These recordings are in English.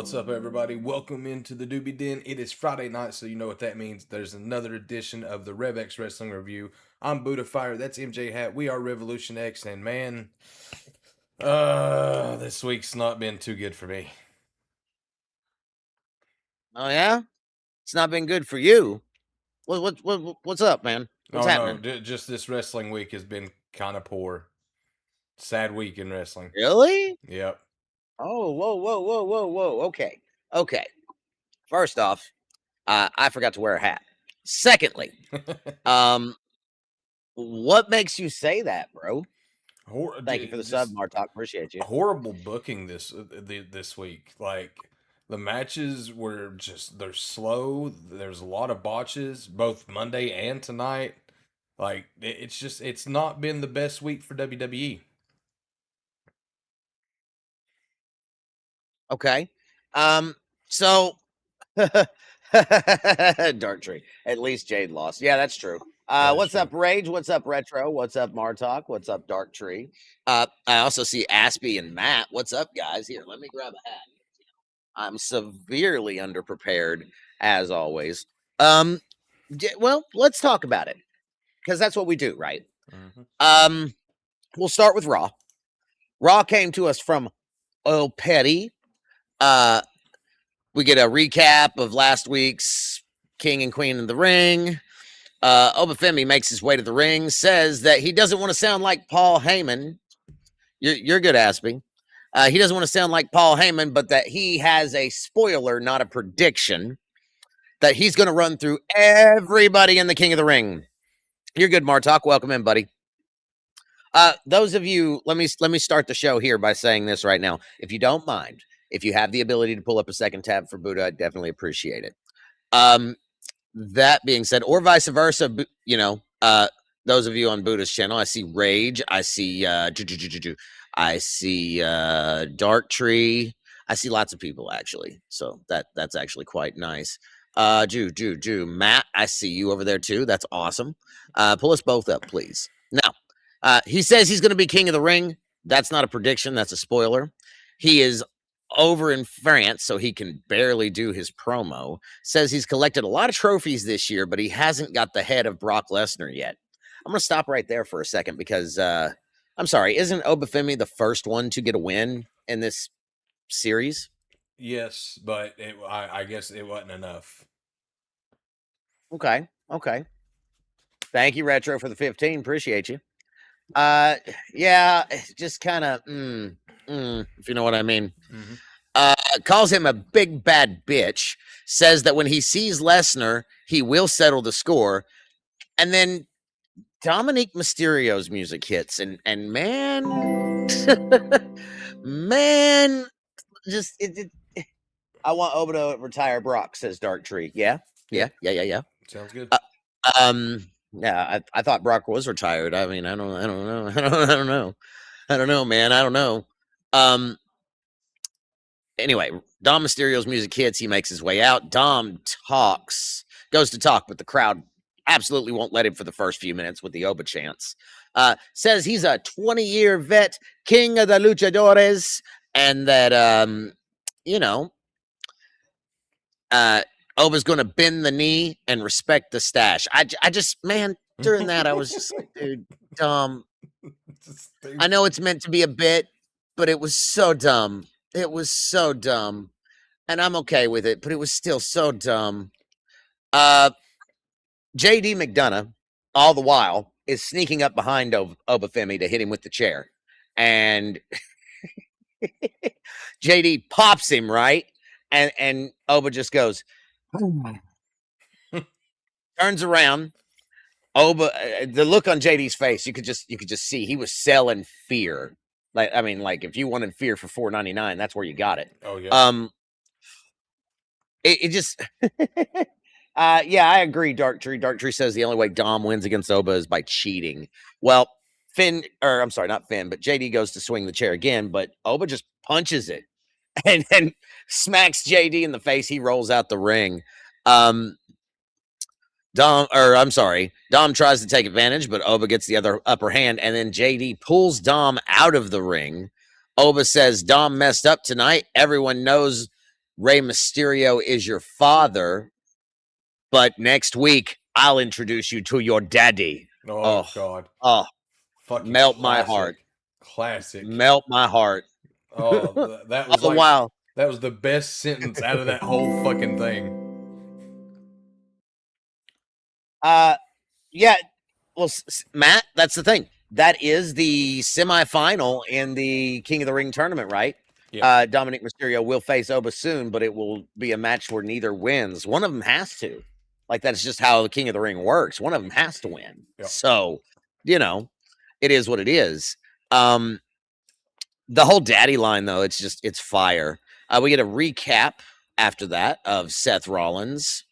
What's up, everybody? Welcome into the Doobie Den. It is Friday night, so you know what that means. There's another edition of the Rev X Wrestling Review. I'm Buddha Fire. That's MJ Hat. We are Revolution X, and man, this week's not been too good for me. Oh yeah, it's not been good for you. What's up, man? What's happening? No, just this wrestling week has been kind of poor. Sad week in wrestling. Really? Yep. Oh, whoa. Okay. First off, I forgot to wear a hat. Secondly, what makes you say that, bro? Thank you for the sub, Martok. Appreciate you. Horrible booking this week. Like, the matches they're slow. There's a lot of botches both Monday and tonight. Like, it's not been the best week for WWE. Okay. So Dark Tree. At least Jade lost. Yeah, that's true. What's up, Rage? What's up, Retro? What's up, Martok? What's up, Dark Tree? I also see Aspie and Matt. What's up, guys? Here, let me grab a hat. I'm severely underprepared, as always. Well, let's talk about it, because that's what we do, right? Mm-hmm. We'll start with Raw. Raw came to us from Oil Petty. We get a recap of last week's King and Queen in the Ring. Obafemi makes his way to the ring, says that he doesn't want to sound like Paul Heyman. You're good, Aspie. He doesn't want to sound like Paul Heyman, but that he has a spoiler, not a prediction, that he's going to run through everybody in the King of the Ring. You're good, Martok. Welcome in, buddy. Those of you, let me start the show here by saying this right now. If you don't mind, if you have the ability to pull up a second tab for Buddha, I'd definitely appreciate it. That being said, or vice versa, those of you on Buddha's channel, I see Rage, I see Dark Tree, I see lots of people actually, so that's actually quite nice. Matt, I see you over there too. That's awesome. Pull us both up, please. Now, he says he's going to be King of the Ring. That's not a prediction. That's a spoiler. He is over in France, so he can barely do his promo. Says he's collected a lot of trophies this year, but he hasn't got the head of Brock Lesnar yet. I'm going to stop right there for a second because, I'm sorry, isn't Obafemi the first one to get a win in this series? Yes, but I guess it wasn't enough. Okay. Thank you, Retro, for the 15. Appreciate you. Yeah, just kind of, if you know what I mean. Mm-hmm. Calls him a big bad bitch, says that when he sees Lesnar, he will settle the score. And then Dominic Mysterio's music hits, and man, man, just I want Oba to retire Brock, says Dark Tree. Yeah. Sounds good. Yeah, I thought Brock was retired. I mean, I don't know. I don't know, man. I don't know. Anyway, Dom Mysterio's music hits. He makes his way out. Dom goes to talk, but the crowd absolutely won't let him for the first few minutes with the Oba chants. Says he's a 20-year vet, king of the luchadores, and that, Oba's going to bend the knee and respect the stash. I just, man, during that, I was just like, dude, dumb. I know it's meant to be a bit, but it was so dumb. It was so dumb. And I'm okay with it, but it was still so dumb. JD McDonough, all the while, is sneaking up behind Obafemi to hit him with the chair. And JD pops him, right? And Oba just goes, turns around. Oba, the look on JD's face, you could just see he was selling fear. Like, I mean, like if you wanted fear for $4.99, that's where you got it. Oh yeah. It just, yeah, I agree. Dark Tree says the only way Dom wins against Oba is by cheating. Well, I'm sorry, not Finn, but JD goes to swing the chair again, but Oba just punches it and then smacks JD in the face. He rolls out the ring. Dom tries to take advantage, but Oba gets the other upper hand, and then JD pulls Dom out of the ring. Oba says Dom messed up tonight. Everyone knows Rey Mysterio is your father, but next week I'll introduce you to your daddy. Oh Oh, God, oh, fucking melt my heart. classic, classic. Melt my heart. Oh, that was Oh, like wow. that was the best sentence out of that whole fucking thing. Uh, yeah. Well, Matt, that's the thing. That is the semifinal in the King of the Ring tournament, right? Yeah, Dominic Mysterio will face Oba soon, but it will be a match where neither wins. One of them has to. Like, that's just how the King of the Ring works. One of them has to win. yeah. So, you know, it is what it is. Um, the whole daddy line, though, it's fire. We get a recap after that of Seth Rollins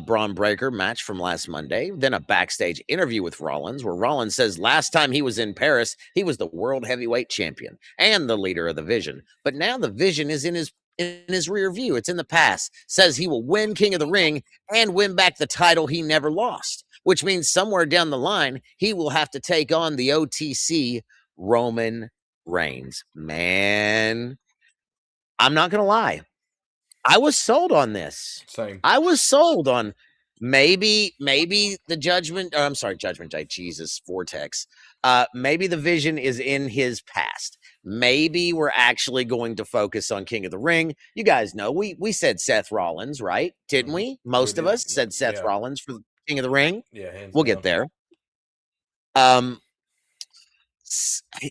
Braun Breaker match from last Monday. Then a backstage interview with Rollins, where Rollins says last time he was in Paris, he was the world heavyweight champion and the leader of the Vision. But now the Vision is in his rear view. It's in the past. Says he will win King of the Ring and win back the title he never lost, which means somewhere down the line he will have to take on the OTC Roman Reigns. Man, I'm not gonna lie. I was sold on this. Same. I was sold on maybe the Judgment. I'm sorry, Judgment Day. Jesus, Vortex. Maybe the Vision is in his past. Maybe we're actually going to focus on King of the Ring. You guys know we said Seth Rollins, right? Didn't we? Most of did. us said Seth Yeah, Rollins for the King of the Ring. yeah. Hands We'll down. get there. Um,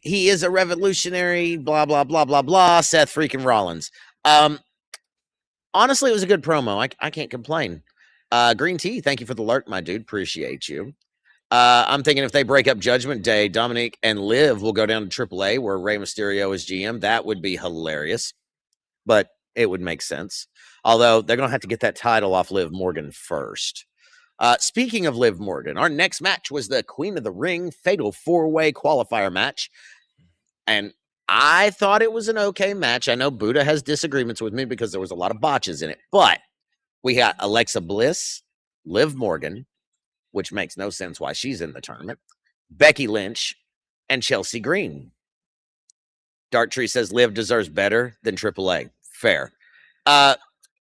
he is a revolutionary. Blah blah blah blah blah. Seth freaking Rollins. Honestly, it was a good promo. I can't complain. Green Tea, thank you for the lurk, my dude. Appreciate you. I'm thinking if they break up Judgment Day, Dominic and Liv will go down to AAA where Rey Mysterio is GM. That would be hilarious, but it would make sense. Although they're going to have to get that title off Liv Morgan first. Speaking of Liv Morgan, our next match was the Queen of the Ring Fatal 4-Way qualifier match. And I thought it was an okay match. I know Buddha has disagreements with me because there was a lot of botches in it, but we got Alexa Bliss, Liv Morgan, which makes no sense why she's in the tournament, Becky Lynch, and Chelsea Green. Darktree says Liv deserves better than AAA. Fair.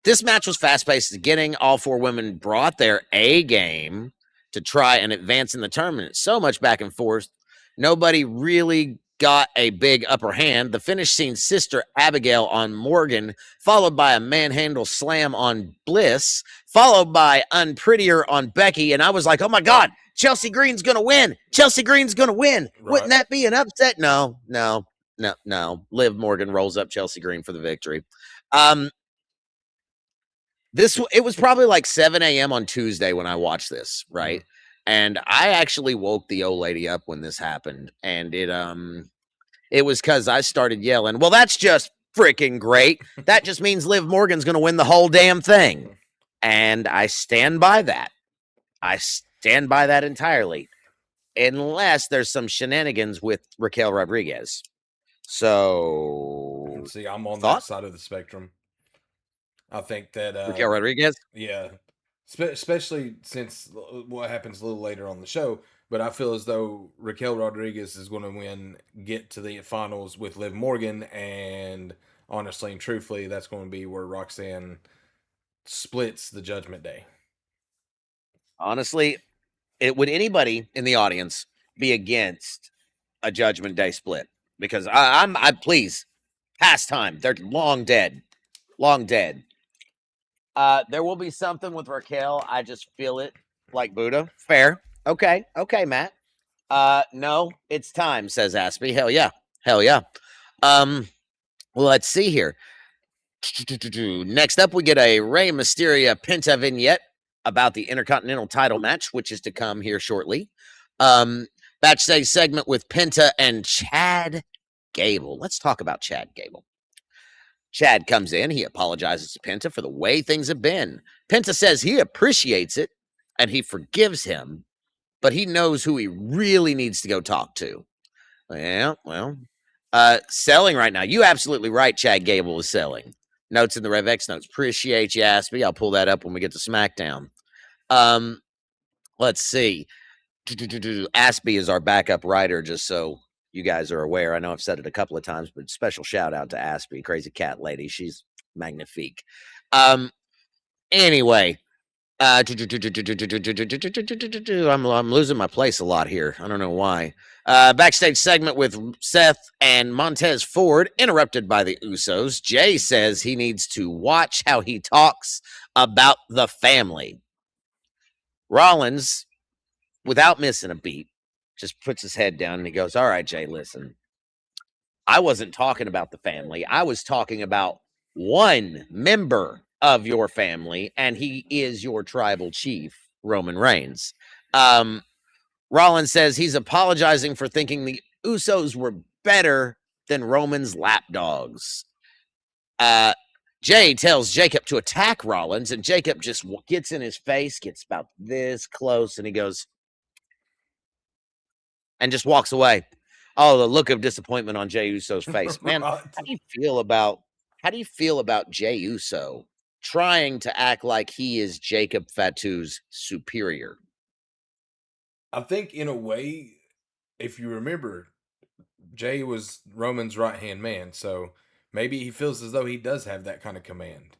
This match was fast-paced at the beginning. All four women brought their A game to try and advance in the tournament. So much back and forth. Nobody really got a big upper hand. The finish seen Sister Abigail on Morgan, followed by a manhandle slam on Bliss, followed by Unprettier on Becky. And I was like, oh my God, Chelsea Green's going to win. Chelsea Green's going to win. Right. Wouldn't that be an upset? No. Liv Morgan rolls up Chelsea Green for the victory. It was probably like 7 a.m. on Tuesday when I watched this, right? And I actually woke the old lady up when this happened, and it was because I started yelling, well, that's just freaking great. That just means Liv Morgan's going to win the whole damn thing. And I stand by that. I stand by that entirely, unless there's some shenanigans with Raquel Rodriguez. So, See, I'm on that side of the spectrum. I think that Raquel Rodriguez, yeah, especially since what happens a little later on the show. But I feel as though Raquel Rodriguez is going to get to the finals with Liv Morgan, and honestly and truthfully, that's going to be where Roxanne splits the Judgment Day. Honestly, would anybody in the audience be against a Judgment Day split? Because I please, past time. They're long dead. There will be something with Raquel. I just feel it like Buddha. Fair. Okay, Matt. No, it's time, says Aspie. Hell yeah. Well, let's see here. Next up, we get a Rey Mysterio Penta vignette about the Intercontinental title match, which is to come here shortly. Backstage segment with Penta and Chad Gable. Let's talk about Chad Gable. Chad comes in. He apologizes to Penta for the way things have been. Penta says he appreciates it and he forgives him, but he knows who he really needs to go talk to. Yeah, well, selling right now. You absolutely right. Chad Gable is selling. Notes in the Rev X notes. Appreciate you, Aspie. I'll pull that up when we get to SmackDown. Let's see. Aspie is our backup writer, just so you guys are aware. I know I've said it a couple of times, but special shout out to Aspie, crazy cat lady. She's Magnifique. Anyway, I'm losing my place a lot here. I don't know why. Backstage segment with Seth and Montez Ford, interrupted by the Usos. Jay says he needs to watch how he talks about the family. Rollins, without missing a beat, just puts his head down and he goes, "All right, Jay, listen. I wasn't talking about the family. I was talking about one member of your family, and he is your tribal chief, Roman Reigns." Rollins says he's apologizing for thinking the Usos were better than Roman's lapdogs. Jay tells Jacob to attack Rollins, and Jacob just gets in his face, gets about this close, and he goes, and just walks away. Oh, the look of disappointment on Jey Uso's face. Man, Right. how do you feel about Jey Uso trying to act like he is Jacob Fatu's superior? I think in a way, if you remember, Jay was Roman's right hand man, so maybe he feels as though he does have that kind of command.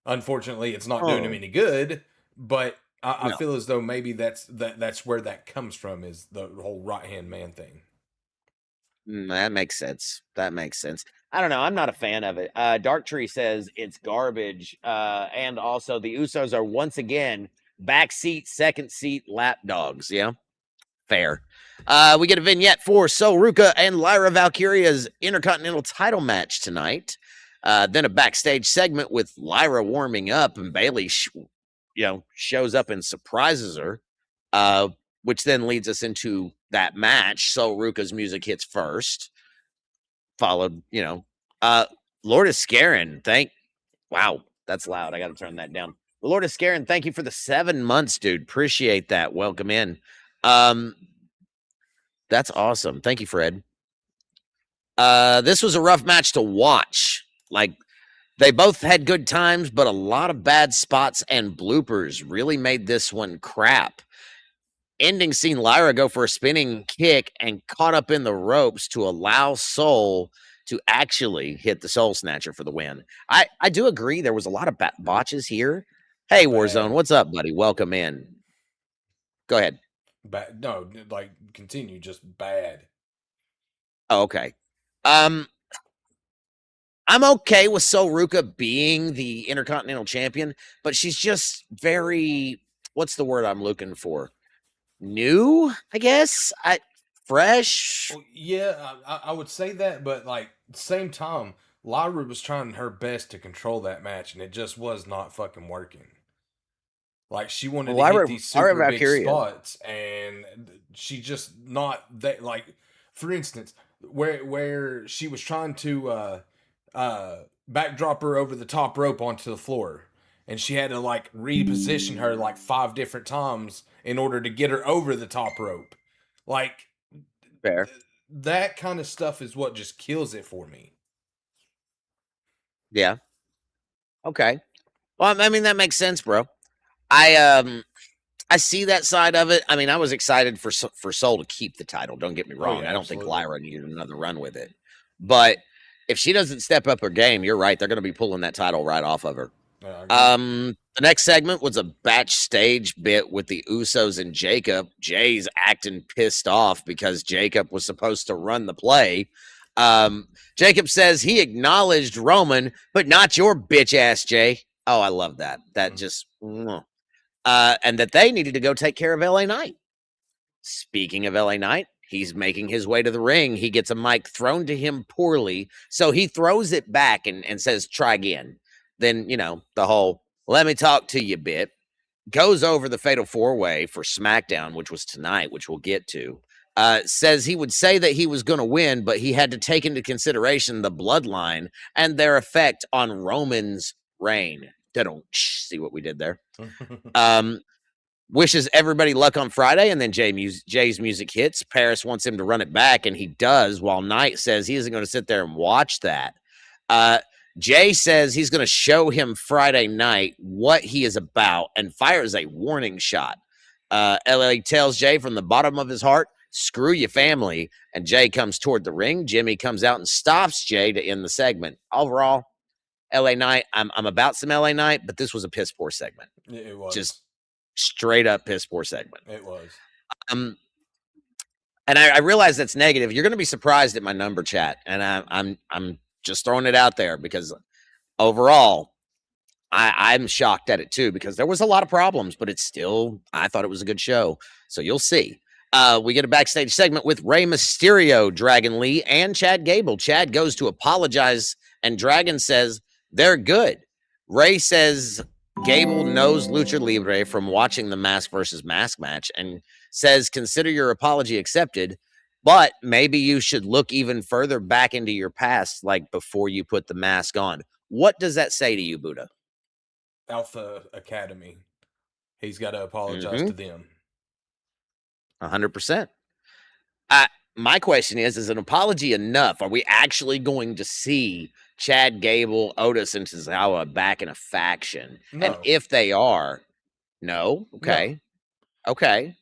Unfortunately, it's not doing him Oh, any good, but I no. feel as though maybe that's where that comes from, is the whole right hand man thing. That makes sense. That makes sense. I don't know. I'm not a fan of it. Dark Tree says it's garbage. And also the Usos are once again backseat, second seat lapdogs. Yeah. Fair. We get a vignette for Sol Ruka and Lyra Valkyria's Intercontinental title match tonight. Then a backstage segment with Lyra warming up, and Bailey, shows up and surprises her, which then leads us into that match. Sol Ruka's music hits first, followed, Lord of Scarin. Wow, that's loud. I got to turn that down. The Lord of Scarin, thank you for the 7 months, dude. Appreciate that. Welcome in. That's awesome. Thank you, Fred. This was a rough match to watch. Like, they both had good times, but a lot of bad spots and bloopers really made this one crap. Ending seeing Lyra go for a spinning kick and caught up in the ropes to allow Soul to actually hit the Soul Snatcher for the win. I do agree there was a lot of botches here. Hey, Warzone, Bad, what's up, buddy? Welcome in. Go ahead. bad. No, like continue. Just bad. Oh, okay. Um, I'm okay with Sol Ruka being the Intercontinental Champion, but she's just very, what's the word I'm looking for? New, I guess. Fresh. Well, yeah, I would say that, but like same time, Lyra was trying her best to control that match, and it just was not fucking working. Like she wanted to hit these Lyra super big Valkyria. spots, and she just not that. Like, for instance, where she was trying to backdrop her over the top rope onto the floor, and she had to like reposition her like 5 different times in order to get her over the top rope. Like Fair. that kind of stuff is what just kills it for me. Yeah. Okay. Well, I mean that makes sense, bro. I see that side of it. I mean, I was excited for Soul to keep the title. Don't get me Oh wrong. yeah, I don't think absolutely. Lyra needed another run with it. But if she doesn't step up her game, you're right. They're going to be pulling that title right off of her. Yeah, I agree. The next segment was a backstage bit with the Usos and Jacob. Jay's acting pissed off because Jacob was supposed to run the play. Jacob says he acknowledged Roman, but not your bitch ass, Jay. Oh, I love that. That just, and that they needed to go take care of LA Knight. Speaking of LA Knight, he's making his way to the ring. He gets a mic thrown to him poorly, so he throws it back and says, "Try again." Then, the whole "let me talk to you" bit goes over the Fatal 4-Way for SmackDown, which was tonight, which we'll get to. Says he would say that he was going to win, but he had to take into consideration the bloodline and their effect on Roman's reign. Don't see what we did there. Wishes everybody luck on Friday, and then Jay's music hits. Paris wants him to run it back, and he does, while Knight says he isn't going to sit there and watch that. Jay says he's going to show him Friday night what he is about and fires a warning shot. LA tells Jay from the bottom of his heart, "Screw your family," and Jay comes toward the ring. Jimmy comes out and stops Jay to end the segment. Overall, LA Knight. I'm about some LA Knight, but this was a piss poor segment. It was. Just straight up piss poor segment. It was. Um, and I realize that's negative. You're going to be surprised at my number, chat, and I'm just throwing it out there because overall, I'm shocked at it too because there was a lot of problems, but it's still I thought it was a good show. So you'll see. We get a backstage segment with Rey Mysterio, Dragon Lee, and Chad Gable. Chad goes to apologize, and Dragon says they're good. Rey says Gable knows Lucha Libre from watching the Mask versus Mask match and says, consider your apology accepted, but maybe you should look even further back into your past, like before you put the mask on. What does that say to you, Buddha? Alpha Academy. He's got to apologize to them. 100%. My question is an apology enough? Are we actually going to see Chad Gable, Otis, and Tozawa back in a faction? No. And if they are, no? Okay. No. Okay.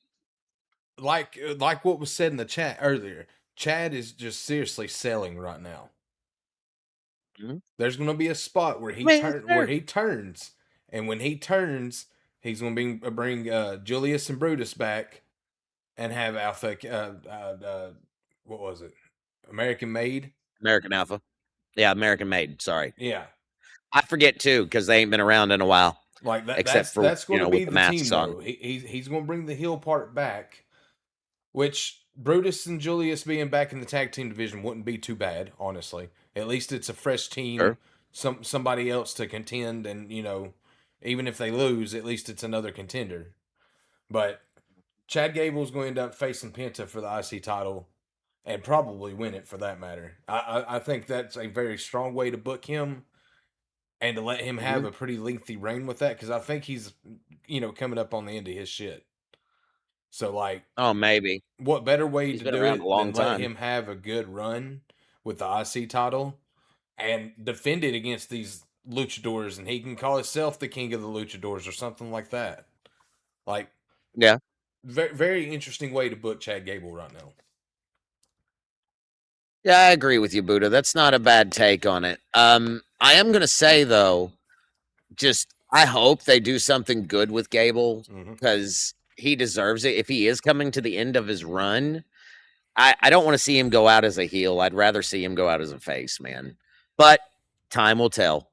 Like what was said in the chat earlier, Chad is just seriously selling right now. Mm-hmm. There's going to be a spot where he turns, and when he turns, he's going to bring Julius and Brutus back, and have Alpha. What was it? American Made. American Alpha. Yeah, American Made. Sorry. Yeah, I forget too because they ain't been around in a while. Like that. Except that's going to be the team though. He's going to bring the heel part back, which Brutus and Julius being back in the tag team division wouldn't be too bad, honestly. At least it's a fresh team, sure. Somebody else to contend, and even if they lose, at least it's another contender. But Chad Gable's going to end up facing Penta for the IC title, and probably win it for that matter. I think that's a very strong way to book him, and to let him have a pretty lengthy reign with that, because I think he's coming up on the end of his shit. So, like, oh, maybe. What better way to do it than let him have a good run with the IC title and defend it against these luchadors, and he can call himself the king of the luchadors or something like that. Like, yeah, very, very interesting way to book Chad Gable right now. Yeah, I agree with you, Buddha. That's not a bad take on it. I am going to say, though, just I hope they do something good with Gable because he deserves it. If he is coming to the end of his run, I don't want to see him go out as a heel. I'd rather see him go out as a face, man. But time will tell.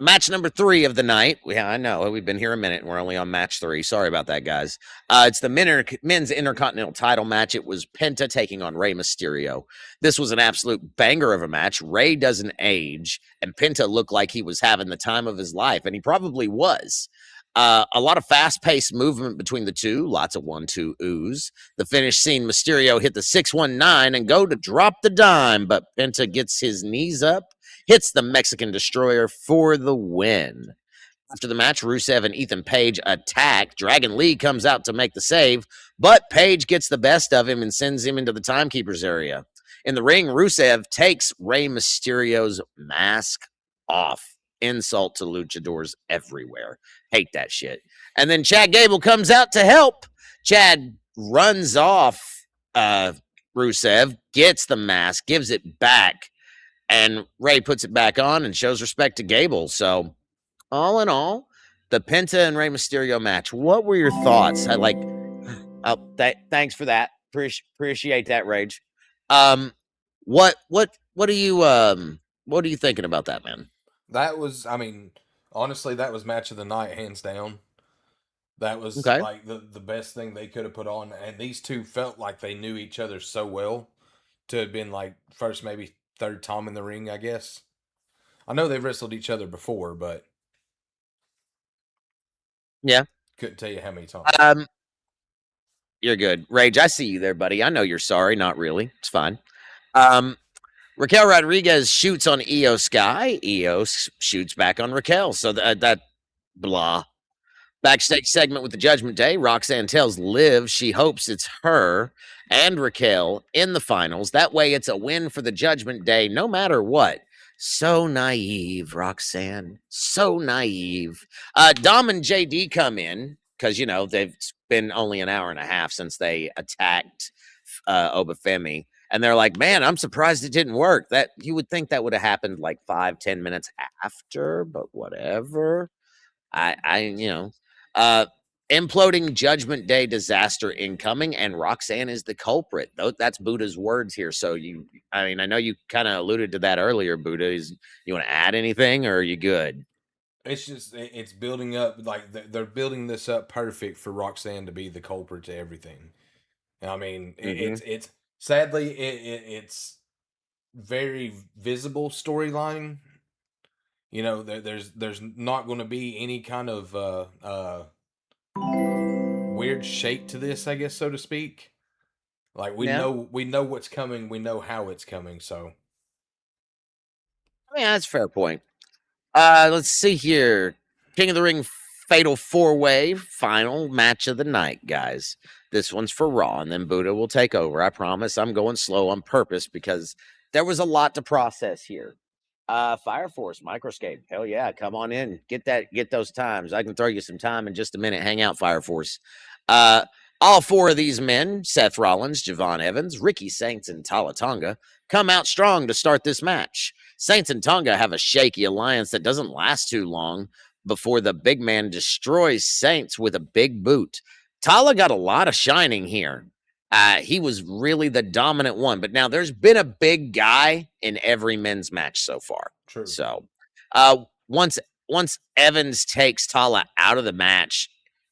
Match number 3 of the night. I know we've been here a minute and we're only on match 3. Sorry about that, guys. It's the men's Intercontinental title match. It was Penta taking on Rey Mysterio. This was an absolute banger of a match. Rey doesn't age, and Penta looked like he was having the time of his life, and he probably was. A lot of fast-paced movement between the two. Lots of 1-2 oohs. The finish scene, Mysterio hit the 619 and go to drop the dime, but Penta gets his knees up, hits the Mexican Destroyer for the win. After the match, Rusev and Ethan Page attack. Dragon Lee comes out to make the save, but Page gets the best of him and sends him into the Timekeeper's area. In the ring, Rusev takes Rey Mysterio's mask off. Insult to luchadors everywhere. Hate that shit. And then Chad Gable comes out to help. Chad runs off Rusev, gets the mask, gives it back, and Rey puts it back on and shows respect to Gable. So, all in all, the Penta and Rey Mysterio match. What were your thoughts? Thanks for that. Appreciate that, Rage. What are you thinking about that, man? That was, honestly, that was match of the night, hands down. That was like the best thing they could have put on, and these two felt like they knew each other so well to have been like first, maybe third time in the ring, I guess. I know they've wrestled each other before, but yeah, couldn't tell you how many times. You're good, Rage. I see you there, buddy. I know you're sorry. Not really. It's fine. Raquel Rodriguez shoots on Io Sky. Io shoots back on Raquel. So that blah. Backstage segment with the Judgment Day. Roxanne tells Liv she hopes it's her and Raquel in the finals. That way it's a win for the Judgment Day no matter what. So naive, Roxanne. So naive. Dom and JD come in because, they've been only an hour and a half since they attacked Obafemi. and they're like, "Man, I'm surprised it didn't work." That you would think that would have happened like 5-10 minutes after, but whatever. You know, uh, imploding Judgment Day disaster incoming, and Roxanne is the culprit. Though that's Buddha's words here. So I mean, I know you kind of alluded to that earlier. Buddha, you want to add anything, or are you good? It's just it's building up like they're building this up perfect for Roxanne to be the culprit to everything. I mean, Hmm. it's sadly it's very visible storyline. You know, there's not going to be any kind of weird shape to this, I guess, so to speak. Like Yeah, we know what's coming, we know how it's coming. So I mean that's a fair point. Let's see here. King of the Ring Fatal Four Way final match of the night, guys. This one's for Raw, and then Buddha will take over. I promise. I'm going slow on purpose because there was a lot to process here. Fire Force, Microscape. Hell yeah, come on in. Get those times. I can throw you some time in just a minute. Hang out, Fire Force. Uh, all four of these men, Seth Rollins, Javon Evans, Ricky Saints, and Tala Tonga, come out strong to start this match. Saints and Tonga have a shaky alliance that doesn't last too long before the big man destroys Saints with a big boot. Tala got a lot of shining here. He was really the dominant one, but now there's been a big guy in every men's match so far. true. So, uh, once Evans takes Tala out of the match,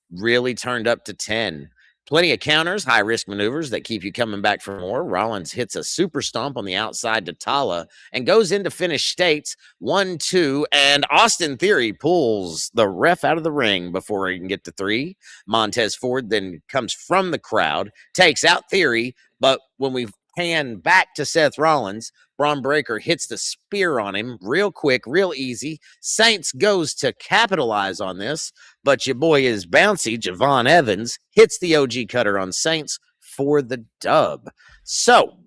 really turned up to 10. Plenty of counters, high risk maneuvers that keep you coming back for more. Rollins hits a super stomp on the outside to Tala and goes into finish states 1-2. And Austin Theory pulls the ref out of the ring before he can get to 3. Montez Ford then comes from the crowd, takes out Theory. But when we pan back to Seth Rollins, Braun Breaker hits the spear on him real quick, real easy. Saints goes to capitalize on this, but your boy is bouncy. Javon Evans hits the OG cutter on Saints for the dub. So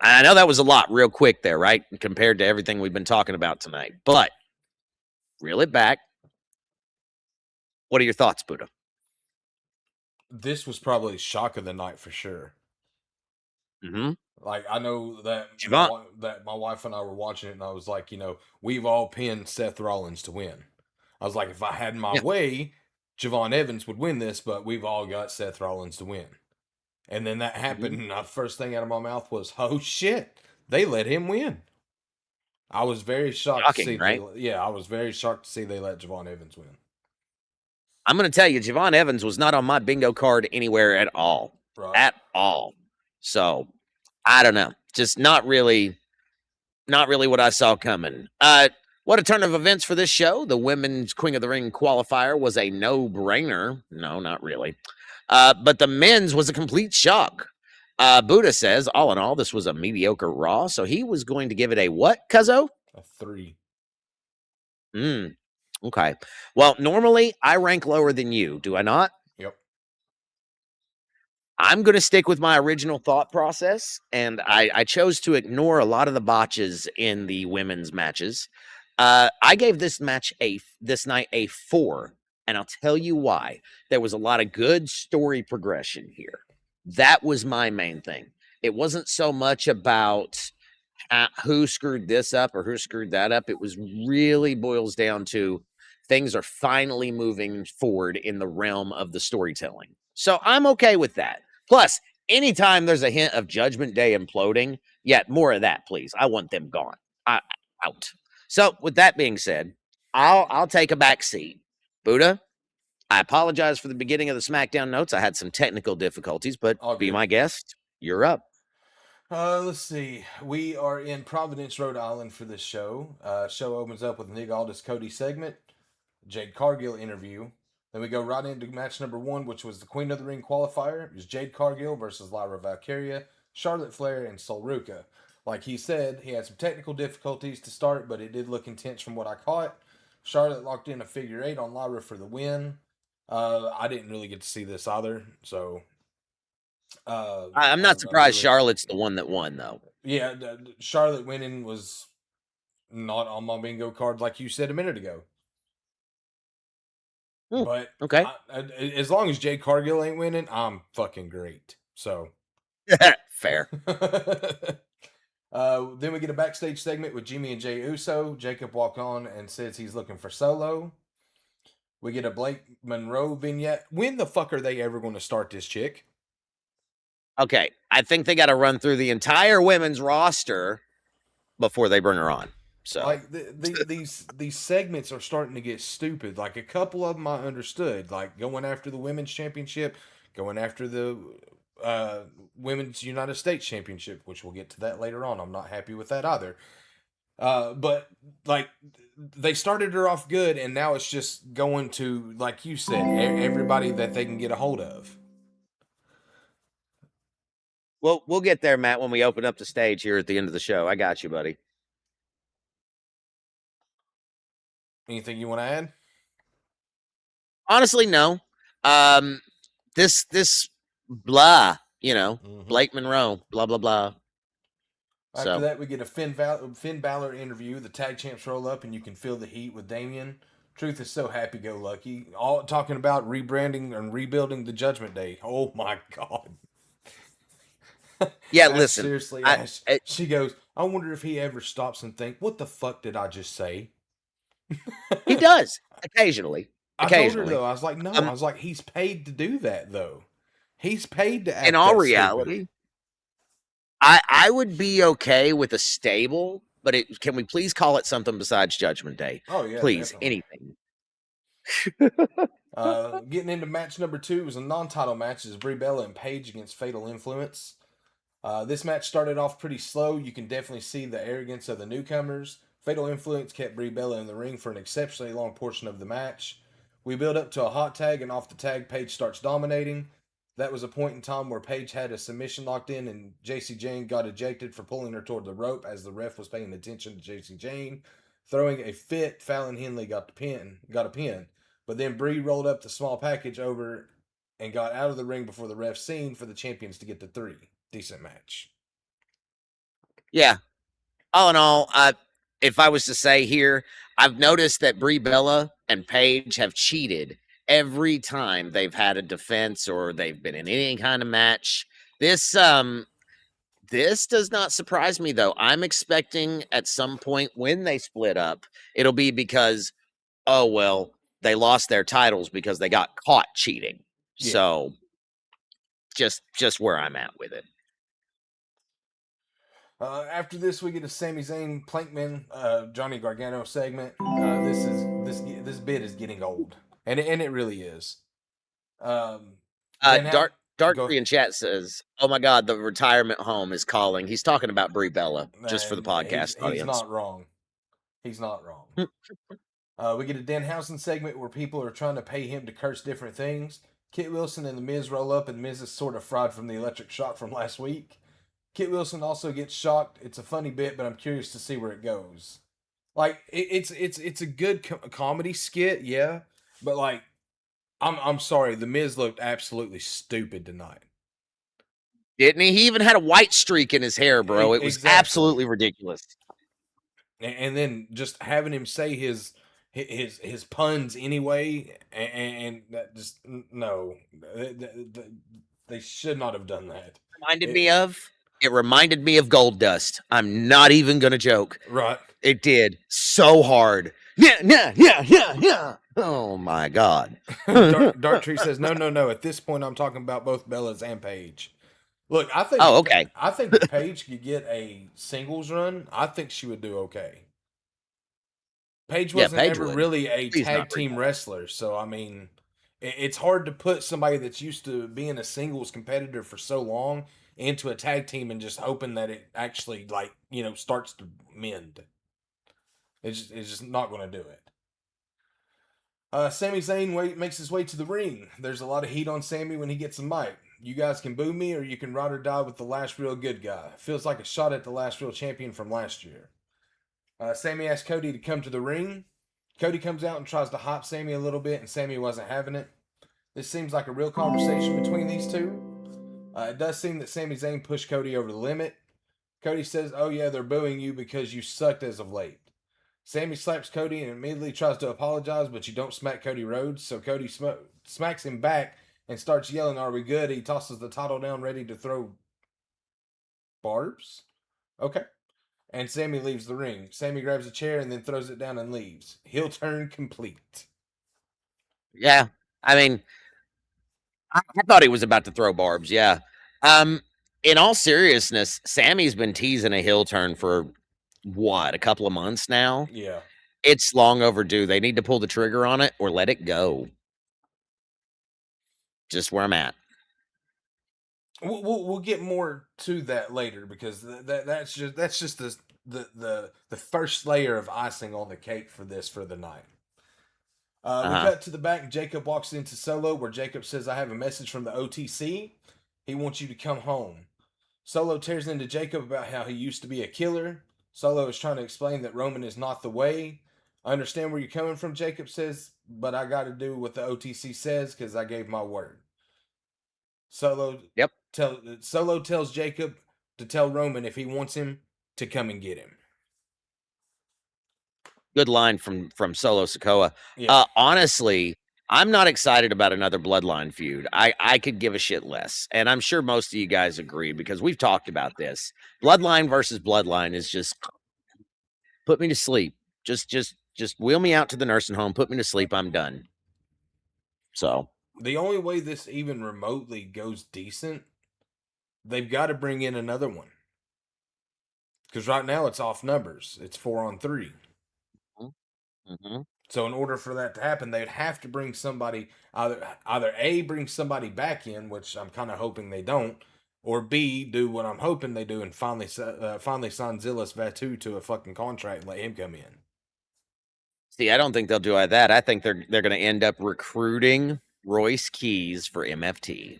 I know that was a lot real quick there, right? Compared to everything we've been talking about tonight. But reel it back. What are your thoughts, Buddha? This was probably shock of the night for sure. Mm-hmm. Like I know that Javon. my wife and I were watching it, and I was like, you know, we've all pinned Seth Rollins to win. I was like, if I had my Yeah. way, Javon Evans would win this, but we've all got Seth Rollins to win. And then that Mm-hmm. happened, and the first thing out of my mouth was, "Oh shit, they let him win." I was very shocked to Shocking, see they, right? yeah, I was very shocked to see they let Javon Evans win. I'm going to tell you, Javon Evans was not on my bingo card anywhere at all. Right. At all. So I don't know. Just not really what I saw coming. What a turn of events for this show. The women's Queen of the Ring qualifier was a no-brainer. No, not really. But the men's was a complete shock. Buddha says, all in all, this was a mediocre Raw. So he was going to give it a what, Cuzzo? A 3. Mm, okay. Well, normally I rank lower than you, do I not? Yep. I'm going to stick with my original thought process, and I chose to ignore a lot of the botches in the women's matches. I gave this night a 4, and I'll tell you why. There was a lot of good story progression here. That was my main thing. It wasn't so much about who screwed this up or who screwed that up. It was really boils down to things are finally moving forward in the realm of the storytelling. So I'm okay with that. Plus, anytime there's a hint of Judgment Day imploding, yeah, more of that, please. I want them gone. I, out. So, with that being said, I'll take a back seat. Buddha, I apologize for the beginning of the SmackDown notes. I had some technical difficulties, but All be good. my guest. You're up. Let's see. We are in Providence, Rhode Island for this show. Show opens up with Nick Aldis Cody segment, Jade Cargill interview. Then we go right into match number 1, which was the Queen of the Ring qualifier. It was Jade Cargill versus Lyra Valkyria, Charlotte Flair, and Sol Ruca. Like he said, he had some technical difficulties to start, but it did look intense from what I caught. Charlotte locked in a figure 8 on Lyra for the win. I didn't really get to see this either, so I'm not I surprised really, Charlotte's the one that won, though. yeah, Charlotte winning was not on my bingo card like you said a minute ago. Hmm, But okay. as long as Jade Cargill ain't winning, I'm fucking great. So Fair. Then we get a backstage segment with Jimmy and Jey Uso. Jacob walk on and says he's looking for Solo. We get a Blake Monroe vignette. When the fuck are they ever going to start this chick? Okay, I think they got to run through the entire women's roster before they bring her on. So, like these segments are starting to get stupid. Like a couple of them I understood, like going after the women's championship, going after the women's United States championship, which we'll get to that later on. I'm not happy with that either. But like they started her off good, and now it's just going to, like you said, everybody that they can get a hold of. we'll get there, Matt, when we open up the stage here at the end of the show. I got you, buddy. Anything you want to add? Honestly, no. Um, this blah, Blake Monroe, blah blah blah. After that, we get a Finn Balor interview. The tag champs roll up, and you can feel the heat with Damian. Truth is so happy-go-lucky. All talking about rebranding and rebuilding the Judgment Day. Oh my god! Yeah, Ash, listen. Seriously, Ash, she goes, I wonder if he ever stops and think, what the fuck did I just say? He does occasionally. I told her though, I was like, no, I was like, he's paid to do that though. He's paid to act. In all that reality, stupid. I would be okay with a stable, but can we please call it something besides Judgment Day? Oh yeah, please, definitely. Anything. Getting into match number 2 was a non-title match. Is Brie Bella and Paige against Fatal Influence. This match started off pretty slow. You can definitely see the arrogance of the newcomers. Fatal Influence kept Brie Bella in the ring for an exceptionally long portion of the match. We build up to a hot tag, and off the tag, Paige starts dominating. That was a point in time where Paige had a submission locked in, and JC Jane got ejected for pulling her toward the rope as the ref was paying attention to JC Jane. Throwing a fit, Fallon Henley got a pin. But then Brie rolled up the small package over and got out of the ring before the ref seen for the champions to get the 3. Decent match. Yeah. All in all, if I was to say here, I've noticed that Brie Bella and Paige have cheated every time they've had a defense or they've been in any kind of match. This does not surprise me though. I'm expecting at some point when they split up, it'll be because, oh well, they lost their titles because they got caught cheating. Yeah. So just where I'm at with it. After this, we get a Sami Zayn Plankman Johnny Gargano segment. This bit is getting old, and it really is. Dark in chat says, "Oh my God, the retirement home is calling." He's talking about Brie Bella, just for the podcast audience. He's not wrong. He's not wrong. We get a Danhausen segment where people are trying to pay him to curse different things. Kit Wilson and The Miz roll up, and Miz is sort of fried from the electric shock from last week. Kit Wilson also gets shocked. It's a funny bit, but I'm curious to see where it goes. Like it's a good comedy skit, yeah, but like I'm sorry, The Miz looked absolutely stupid tonight. Didn't he? He even had a white streak in his hair, bro. It was absolutely ridiculous. And then just having him say his puns anyway, and that just no, they should not have done that. It reminded me of Gold Dust. I'm not even gonna joke. Right. It did so hard. Yeah. Oh my God. Dark Tree says no. At this point, I'm talking about both Bella's and Paige. Look, I think. Oh, okay. I think if Paige could get a singles run, I think she would do okay. Paige wasn't ever really a tag team wrestler, so I mean, it's hard to put somebody that's used to being a singles competitor for so long into a tag team and just hoping that it actually starts to mend. It's just not going to do it. Sami Zayn makes his way to the ring. There's a lot of heat on Sami when he gets the mic. You guys can boo me or you can ride or die with the last real good guy. Feels like a shot at the last real champion from last year. Sami asks Cody to come to the ring. Cody comes out and tries to hype Sami a little bit, and Sami wasn't having it. This seems like a real conversation between these two. It does seem that Sami Zayn pushed Cody over the limit. Cody says, oh yeah, they're booing you because you sucked as of late. Sami slaps Cody and immediately tries to apologize, but you don't smack Cody Rhodes, so Cody smacks him back and starts yelling, are we good? He tosses the title down ready to throw Barbs? Okay. And Sammy leaves the ring. Sammy grabs a chair and then throws it down and leaves. Heel turn complete. Yeah. I mean, I thought he was about to throw barbs. Yeah. Um, in all seriousness, Sammy's been teasing a heel turn for what, a couple of months now? Yeah. It's long overdue. They need to pull the trigger on it or let it go. Just where I'm at. We'll get more to that later because that's just the first layer of icing on the cake for the night. We Uh-huh. cut to the back. Jacob walks into Solo, where Jacob says, "I have a message from the OTC. He wants you to come home." Solo tears into Jacob about how he used to be a killer. Solo is trying to explain that Roman is not the way. I understand where you're coming from, Jacob says, but I got to do what the OTC says because I gave my word. Solo Yep. Solo tells Jacob to tell Roman if he wants him to come and get him. Good line from Solo Sokoa. Yeah. Honestly, I'm not excited about another Bloodline feud. I could give a shit less, and I'm sure most of you guys agree because we've talked about this. Bloodline versus Bloodline is just put me to sleep. Just wheel me out to the nursing home. Put me to sleep. I'm done. So The only way this even remotely goes decent, they've got to bring in another one. Because right now it's off numbers. It's 4-on-3. mm-hmm. So in order for that to happen, they'd have to bring somebody either A, bring somebody back in, which I'm kind of hoping they don't, or B, do what I'm hoping they do and finally sign Zillas Vatu to a fucking contract and let him come in. See, I don't think they'll do that. I think they're going to end up recruiting Royce Keys for MFT.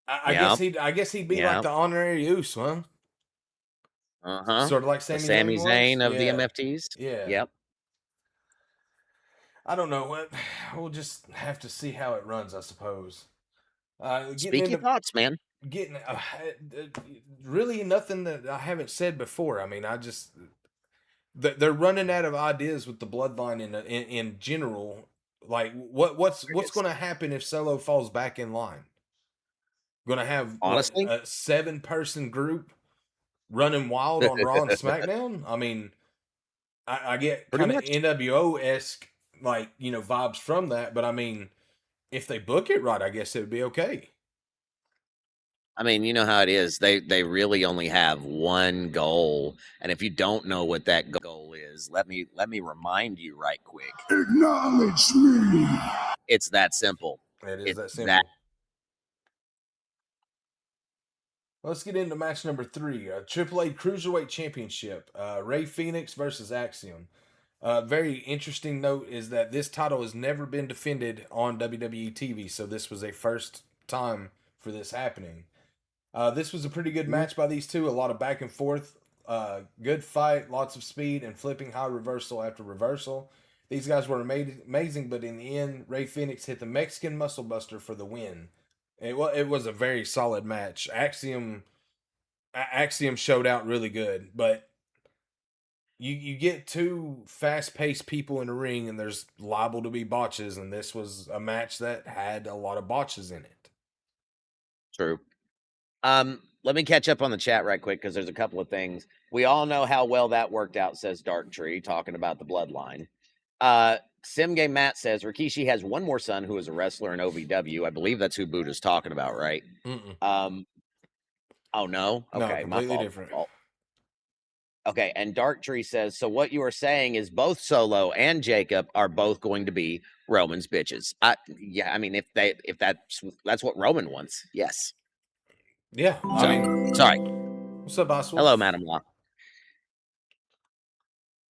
I guess he'd be like the honorary Uso, huh? Uh-huh. Sort of like The Sami Sami Zayn was. Zayn of the Yeah, MFTs. yeah. Yep. I don't know what. We'll just have to see how it runs, I suppose. Getting Speak your into thoughts, man. getting really nothing that I haven't said before. I mean, I just they're running out of ideas with the bloodline in general. Like what's going to happen if Solo falls back in line? Going to have what Honestly, a 7-person group running wild on Raw and SmackDown? I mean, I get pretty kind of much. NWO esque like vibes from that, but I mean, if they book it right, I guess it would be okay. I mean, you know how it is. They really only have one goal, and if you don't know what that goal is, let me remind you right quick. Acknowledge me. It's that simple. It is It's that that simple. Let's get into match number 3, AAA Cruiserweight Championship, Ray Phoenix versus Axiom. Very interesting note is that this title has never been defended on WWE TV, so this was a first time for this happening. This was a pretty good match by these two. A lot of back and forth. Good fight, lots of speed, and flipping high reversal after reversal. These guys were amazing, but in the end, Ray Phoenix hit the Mexican Muscle Buster for the win. It was a very solid match. Axiom showed out really good, but you get two fast paced people in a ring, and there's liable to be botches, and this was a match that had a lot of botches in it. true. Let me catch up on the chat right quick because there's a couple of things. We all know how well that worked out, says Dark Tree, talking about the bloodline. Sim Game Matt says Rikishi has one more son who is a wrestler in OVW. I believe that's who Buddha's talking about, right? Mm-mm. Oh no, No, okay, my completely fault. different. Okay, and Dark Tree says, so what you are saying is both Solo and Jacob are both going to be Roman's bitches. Yeah, I mean if that's what Roman wants. Yes. Yeah, I mean, Sorry. what's up, Oswald? Hello, Madam Law.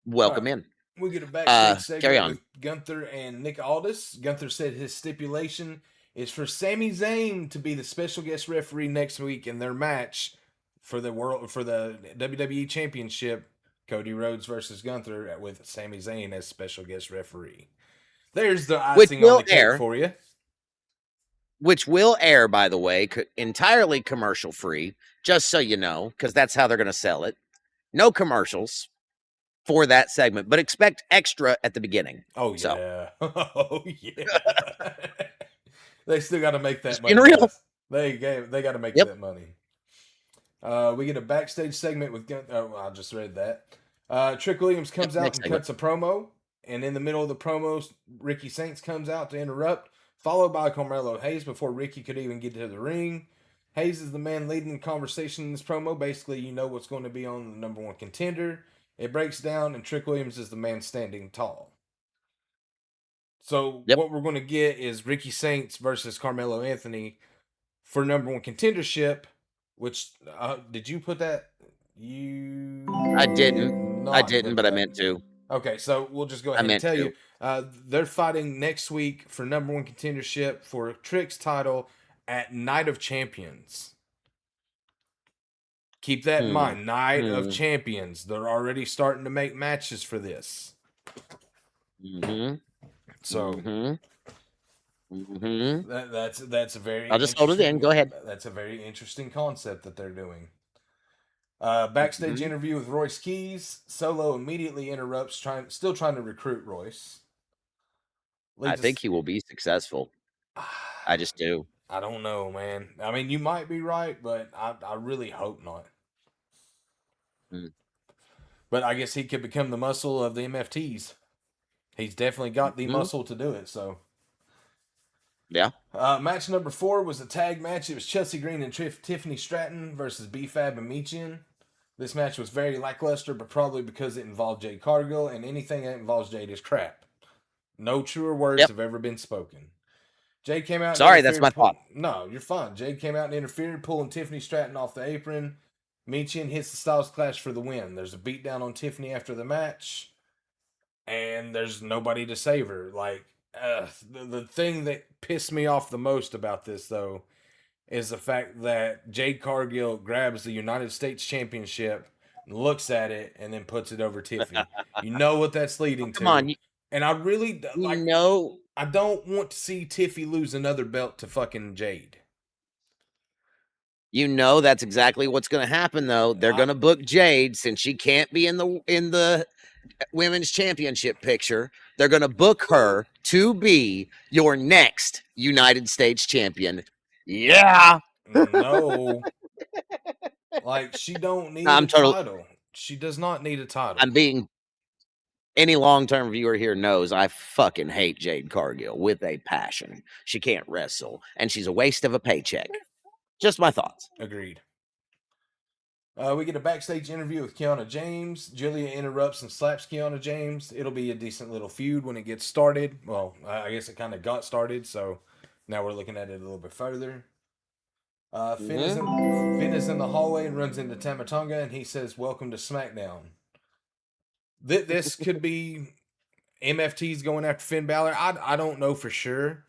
Welcome in. We get a backstage Carry segment on. with Gunther and Nick Aldis. Gunther said his stipulation is for Sami Zayn to be the special guest referee next week in their match for the WWE Championship. Cody Rhodes versus Gunther with Sami Zayn as special guest referee. There's the icing on the cake for you. Which will air, by the way, entirely commercial free, just so you know, because that's how they're going to sell it. No commercials for that segment, but expect extra at the beginning. Oh, yeah. Oh, yeah. They still got to make that money. In real, They got to make Yep. that money. We get a backstage segment with. Oh, I just read that. Trick Williams comes out Next and segment. cuts a promo, and in the middle of the promo, Ricky Saints comes out to interrupt, followed by Carmelo Hayes before Ricky could even get to the ring. Hayes is the man leading the conversation in this promo. Basically, you know what's going to be on the number one contender. It breaks down, and Trick Williams is the man standing tall. So Yep. what we're going to get is Ricky Saints versus Carmelo Anthony for number one contendership. Which did you put that? I didn't. I Not didn't, put but I that. meant to. Okay, so we'll just go I ahead and meant tell to. you. They're fighting next week for number one contendership for Trick's title at Night of Champions. Keep that in mind. Night of Champions. They're already starting to make matches for this. Mm-hmm. So Mm-hmm. that's a very I'll just hold it in. Go ahead. That's a very interesting concept that they're doing. Backstage interview with Royce Keys. Solo immediately interrupts, still trying to recruit Royce. I think he will be successful. I just do. I don't know, man. I mean, you might be right, but I really hope not. But I guess he could become the muscle of the MFTs. He's definitely got the muscle to do it, so. Yeah. Match number 4 was a tag match. It was Chelsea Green and Tiffany Stratton versus B-Fab and Meechin. This match was very lackluster, but probably because it involved Jade Cargill, and anything that involves Jade is crap. No truer words have ever been spoken. Jade came out. Sorry, that's my thought. No, you're fine. Jade came out and interfered, pulling Tiffany Stratton off the apron. Meechin hits the Styles Clash for the win. There's a beatdown on Tiffany after the match, and there's nobody to save her. Like, the thing that pissed me off the most about this, though, is the fact that Jade Cargill grabs the United States Championship, looks at it, and then puts it over Tiffany. You know what that's leading to. Come on. And I really, I don't want to see Tiffy lose another belt to fucking Jade. You know that's exactly what's going to happen, though. They're going to book Jade since she can't be in the women's championship picture. They're going to book her to be your next United States champion. Yeah. No. Like, she don't need a title. She does not need a title. Any long-term viewer here knows I fucking hate Jade Cargill with a passion. She can't wrestle, and she's a waste of a paycheck. Just my thoughts. Agreed. We get a backstage interview with Kiana James. Julia interrupts and slaps Kiana James. It'll be a decent little feud when it gets started. Well, I guess it kind of got started, so now we're looking at it a little bit further. Finn is in the hallway and runs into Tamatonga, and he says, "Welcome to SmackDown." This could be MFT's going after Finn Balor. I don't know for sure.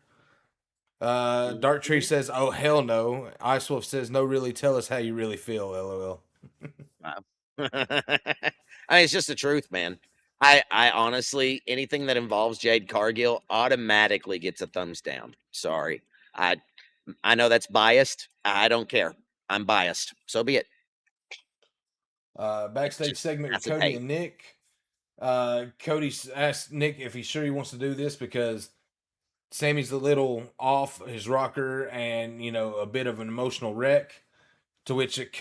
Dark Tree says, "Oh hell no." Ice Wolf says, "No, really, tell us how you really feel." LOL. I mean, it's just the truth, man. I honestly, anything that involves Jade Cargill automatically gets a thumbs down. Sorry. I know that's biased. I don't care. I'm biased. So be it. Backstage segment with Cody and Nick. Cody asked Nick if he's sure he wants to do this because Sammy's a little off his rocker and, a bit of an emotional wreck. To which it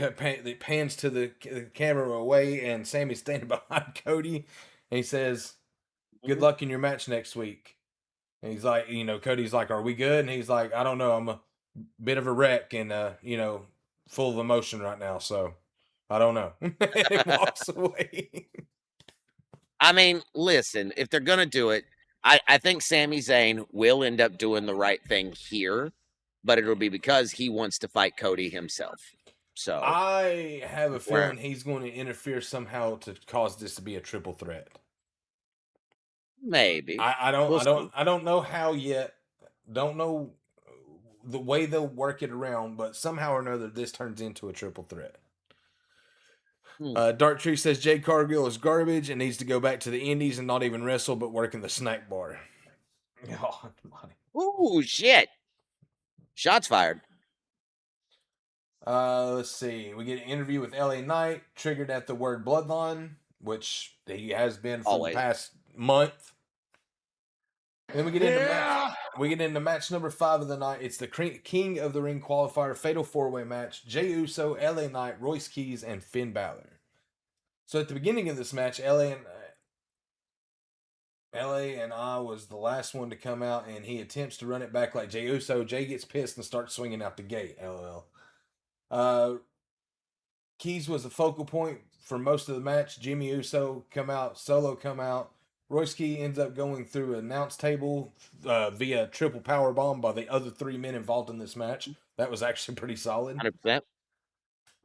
pans to the camera away, and Sammy's standing behind Cody, and he says, "Good luck in your match next week." And he's like, Cody's like, "Are we good?" And he's like, "I don't know. I'm a bit of a wreck and, full of emotion right now, so I don't know." And he walks away. I mean, listen, if they're going to do it, I think Sami Zayn will end up doing the right thing here, but it'll be because he wants to fight Cody himself. So I have a feeling he's going to interfere somehow to cause this to be a triple threat. Maybe. I don't know how yet. Don't know the way they'll work it around, but somehow or another this turns into a triple threat. Dark Tree says Jade Cargill is garbage and needs to go back to the Indies and not even wrestle but work in the snack bar. Ooh, shit. Shots fired. Let's see. We get an interview with LA Knight, triggered at the word bloodline, which he has been for the past month. And then we get into We get into match number 5 of the night. It's the King of the Ring qualifier fatal 4-way match. Jey Uso, LA Knight, Royce Keys, and Finn Balor. So at the beginning of this match, LA was the last one to come out, and he attempts to run it back like Jey Uso. Jey gets pissed and starts swinging out the gate. LOL. Keys was the focal point for most of the match. Jimmy Uso come out, Solo come out. Royce Key ends up going through an announce table via triple power bomb by the other 3 men involved in this match. That was actually pretty solid. 100%.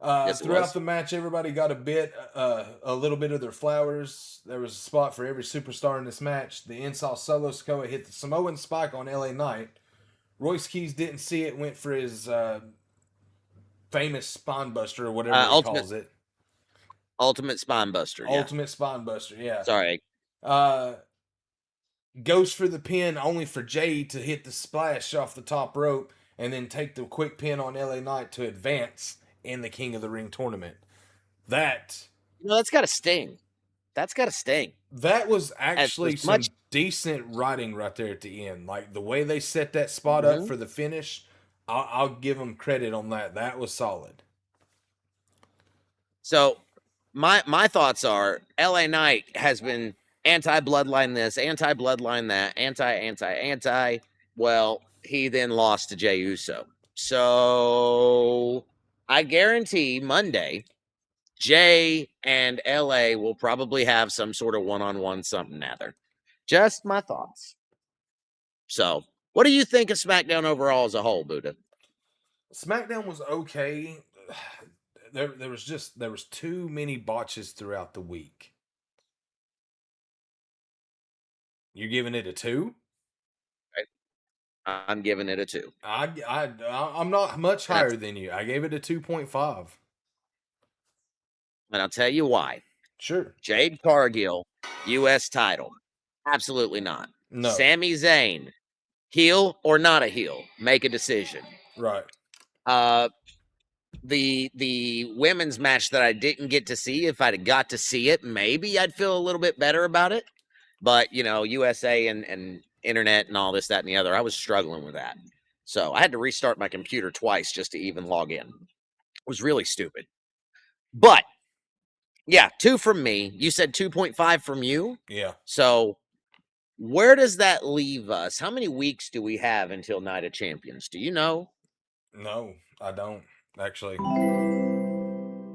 Yes, throughout the match, everybody got a little bit of their flowers. There was a spot for every superstar in this match. The Insaw Solo Sikoa hit the Samoan Spike on LA Knight. Royce Keys didn't see it, went for his famous spine buster or whatever he calls it. Ultimate spine buster. Ultimate spine buster, yeah. Sorry. Goes for the pin only for Jey to hit the splash off the top rope and then take the quick pin on LA Knight to advance in the King of the Ring tournament. That's got to sting. That's got to sting. That was actually some decent writing right there at the end. Like the way they set that spot up for the finish, I'll give them credit on that. That was solid. So my thoughts are LA Knight has been anti-bloodline this, anti-bloodline that, anti. Well, he then lost to Jey Uso. So I guarantee Monday, Jey and LA will probably have some sort of one-on-one something other. Just my thoughts. So, what do you think of SmackDown overall as a whole, Buddha? SmackDown was okay. There was too many botches throughout the week. You're giving it a 2? I'm giving it a 2. I'm not much higher than you. I gave it a 2.5. And I'll tell you why. Sure. Jade Cargill, U.S. title. Absolutely not. No. Sami Zayn, heel or not a heel? Make a decision. Right. The women's match that I didn't get to see, if I'd got to see it, maybe I'd feel a little bit better about it. But, USA and internet and all this, that, and the other, I was struggling with that. So I had to restart my computer twice just to even log in. It was really stupid. But, yeah, 2 from me. You said 2.5 from you? Yeah. So where does that leave us? How many weeks do we have until Night of Champions? Do you know? No, I don't, actually.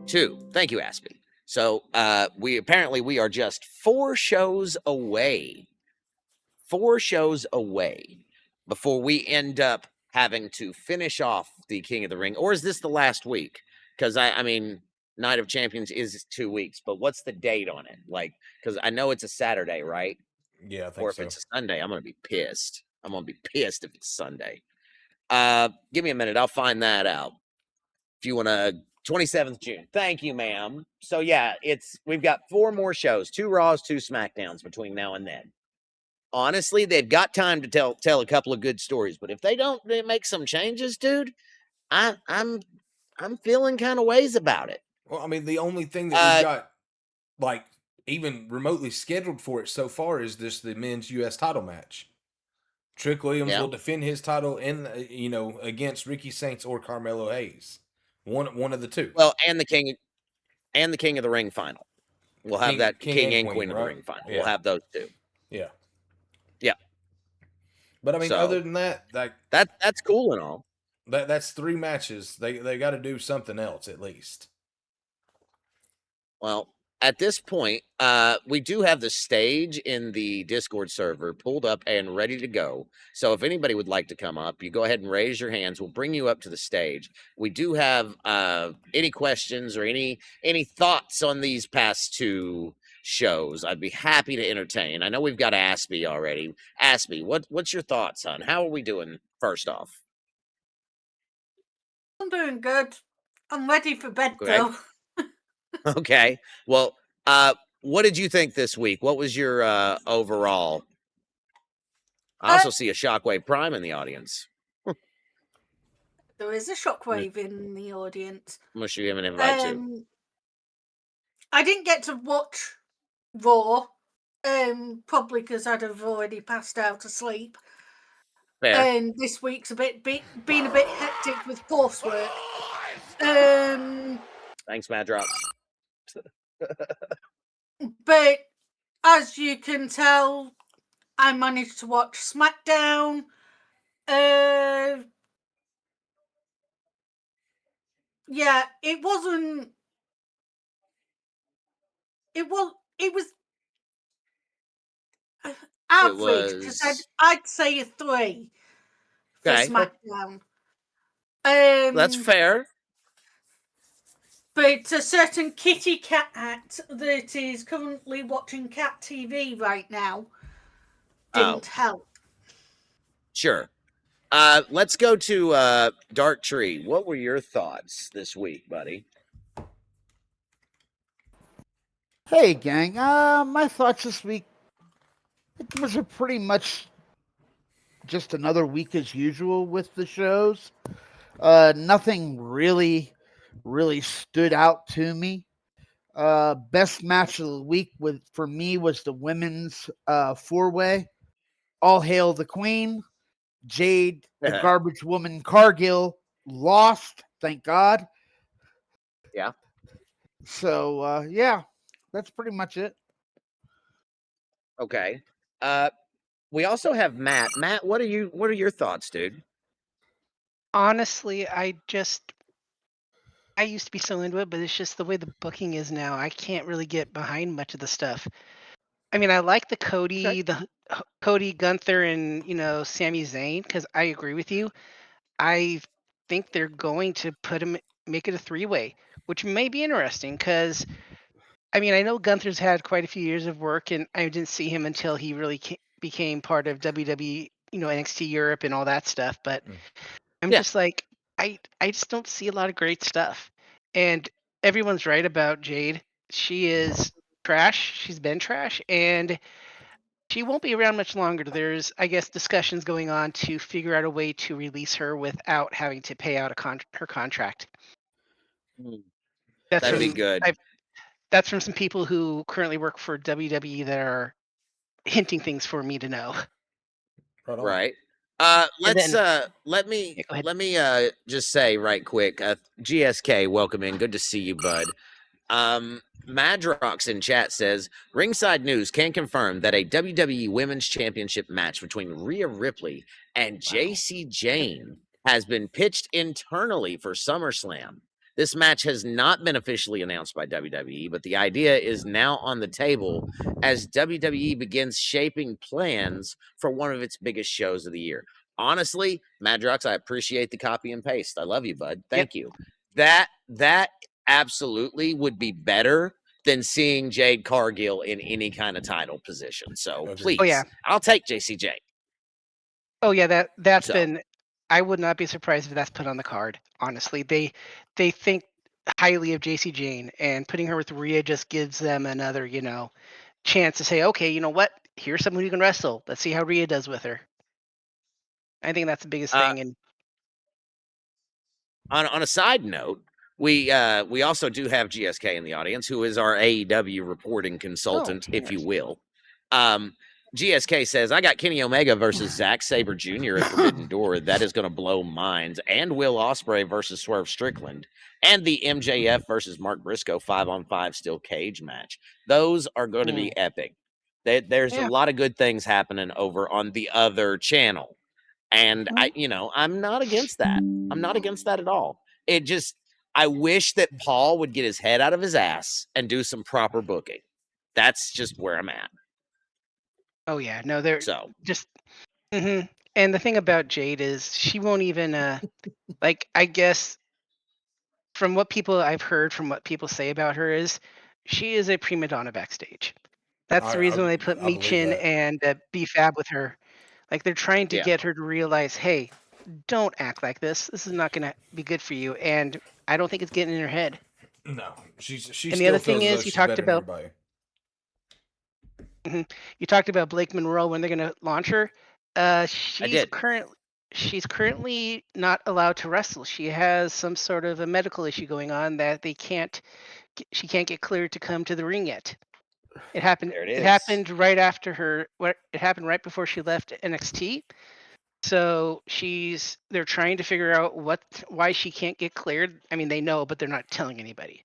2. Thank you, Aspie. So we are just 4 shows away. 4 shows away before we end up having to finish off the King of the Ring. Or is this the last week? Because I mean, Night of Champions is 2 weeks, but what's the date on it? Like, because I know it's a Saturday, right? Yeah, I think so. Or if it's a Sunday, I'm gonna be pissed. I'm gonna be pissed if it's Sunday. Give me a minute, I'll find that out. If you want to, 27th June. Thank you, ma'am. So yeah, we've got 4 more shows, 2 Raws, 2 SmackDowns between now and then. Honestly, they've got time to tell a couple of good stories, but if they don't make some changes, dude, I'm feeling kind of ways about it. Well, I mean, the only thing that we've got, like, even remotely scheduled for it so far is just the men's U.S. title match. Trick Williams will defend his title against Ricky Saints or Carmelo Hayes. One of the 2. Well, and the King of the Ring final. We'll have that King and Queen of the Ring final. Yeah. We'll have those 2. Yeah. Yeah. But I mean, other than that, that's cool and all. That's 3 matches. They got to do something else at least. Well, at this point, we do have the stage in the Discord server pulled up and ready to go. So if anybody would like to come up, you go ahead and raise your hands. We'll bring you up to the stage. We do have any questions or any thoughts on these past 2 shows. I'd be happy to entertain. I know we've got Aspie already. Aspie, what's your thoughts on how are we doing first off? I'm doing good. I'm ready for bed though. Okay. Well, what did you think this week? What was your overall? I also see a Shockwave Prime in the audience. There is a Shockwave in the audience. I'm gonna shoot him an invite too. I didn't get to watch Raw, probably because I'd have already passed out to sleep. Fair. And this week's been a bit hectic with coursework. Thanks, Madrox. But as you can tell, I managed to watch SmackDown. Yeah, it wasn't. It was average because was I'd say a 3 for okay. SmackDown. That's fair. But a certain kitty cat that is currently watching cat TV right now didn't help. Sure. Let's go to Dark Tree. What were your thoughts this week, buddy? Hey, gang. My thoughts this week, it was a pretty much just another week as usual with the shows. Nothing really stood out to me. Best match of the week for me was the women's 4-way. All hail the queen. Jade, the garbage woman Cargill, lost. Thank God. Yeah. So yeah, that's pretty much it. Okay. We also have Matt. Matt, what are your thoughts, dude? Honestly, I used to be so into it, but it's just the way the booking is now. I can't really get behind much of the stuff. I mean, I like the Cody, Cody, Gunther, and Sami Zayn because I agree with you. I think they're going to make it a 3-way, which may be interesting because I mean I know Gunther's had quite a few years of work, and I didn't see him until he really became part of WWE, NXT Europe and all that stuff. But I'm just like I just don't see a lot of great stuff, and everyone's right about Jade. She is trash. She's been trash, and she won't be around much longer. There's, I guess, discussions going on to figure out a way to release her without having to pay out her contract. That'd be good. That's from some people who currently work for WWE that are hinting things for me to know. Right. Let me just say right quick, GSK, welcome in. Good to see you, bud. Madrox in chat says Ringside News can confirm that a WWE Women's Championship match between Rhea Ripley and JC Jane has been pitched internally for SummerSlam. This match has not been officially announced by WWE, but the idea is now on the table as WWE begins shaping plans for one of its biggest shows of the year. Honestly, Madrox, I appreciate the copy and paste. I love you, bud. Thank you. That absolutely would be better than seeing Jade Cargill in any kind of title position. So please, I'll take JCJ. Oh yeah, that's been. I would not be surprised if that's put on the card. Honestly, they think highly of JC Jane, and putting her with Rhea just gives them another, chance to say, okay, you know what? Here's someone who can wrestle. Let's see how Rhea does with her. I think that's the biggest thing. And on a side note, we also do have GSK in the audience, who is our AEW reporting consultant, if you will. GSK says, I got Kenny Omega versus Zack Sabre Jr. at Forbidden Door. That is going to blow minds. And Will Ospreay versus Swerve Strickland. And the MJF versus Mark Briscoe 5-on-5 steel cage match. Those are going to be epic. There's a lot of good things happening over on the other channel. And I'm not against that. I'm not against that at all. It just, I wish that Paul would get his head out of his ass and do some proper booking. That's just where I'm at. Oh yeah, no, they're just. And the thing about Jade is she won't even I guess from what I've heard from what people say about her is she is a prima donna backstage. That's the reason they put Michin and B-Fab with her. Like they're trying to get her to realize, hey, don't act like this. This is not going to be good for you. And I don't think it's getting in her head. No, she and still the other thing feels is, you talked about. You talked about Blake Monroe when they're going to launch her. She's currently not allowed to wrestle. She has some sort of a medical issue going on that she can't get cleared to come to the ring yet. It happened. It happened right after her. It happened right before she left NXT. So they're trying to figure out why she can't get cleared. I mean, they know, but they're not telling anybody.